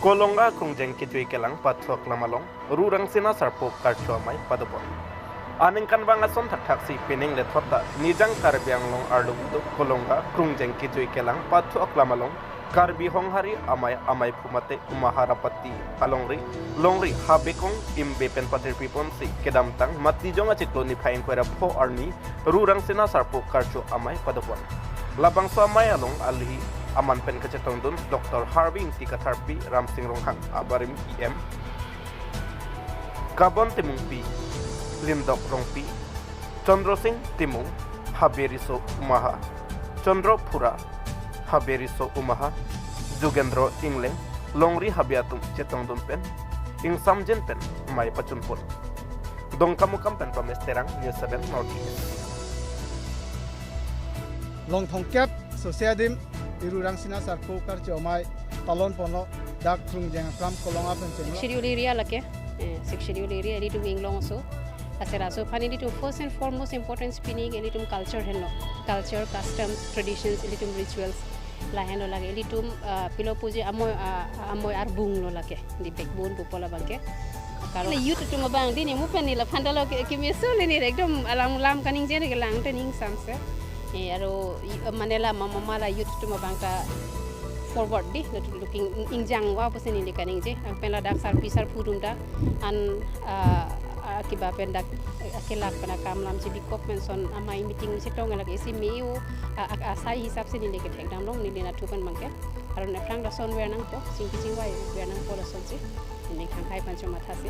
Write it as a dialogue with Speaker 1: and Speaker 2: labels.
Speaker 1: Kolonga krungjeng kitui kelang pathok lamalong Ru Rangsina sarpo karcho amei padopon. Aning kan bangason taksi pining le thota nijang karbi anglong arlung kolonga krungjeng kitui kelang pathok lamalong karbi honghari amai phumate umaharapati alongri longri habekong imbe pen patir pipon si kedamtang mati jonga chiklo ni phain koira pho arni Ru Rangsina sarpo karcho amei padopon. Labang so amai along alhi aman pen kecetong dun Dr. Harvey tika tharpi ramsing ronghang abarim em kabon timung pi lindok rongpi Chandro Singh timung haberiso umaha Chandro Pura haberiso umaha Jugendro Ingleng longri habiatum cetong dun pen ing samjen pen mai pacun pun dong kamu kampen pamesterang News 7 Northeast
Speaker 2: long thongkep sosiadim Ru Rangsina sarpo karcho amei talon pono dak krungjeng pram kolonga pen
Speaker 3: schedule area lake schedule area elitum inglong so asera so phani elitum first and foremost important spinning elitum culture hello culture customs traditions elitum rituals la heno lage elitum pilo puji amoy arbung lo lake di backbone popola bangke karo youth tu mabang dini mupeni la phandalo kimiso leni ekdom alam lam kaning jene gelang tening samse aro manela mama la youth tu mabangka forward di looking ingjang wa posen ni kaning je pela dak sar pisar purunda an akiba pendak akilak pana kamlam ci bikop menson amai meeting ci tonga lagi isi miu asai hisap se ni leke thek dam long ni lena tupan mangke aron na frang da son wer nang po sing wai wer nang po da son ci ni khang khai pancho matha se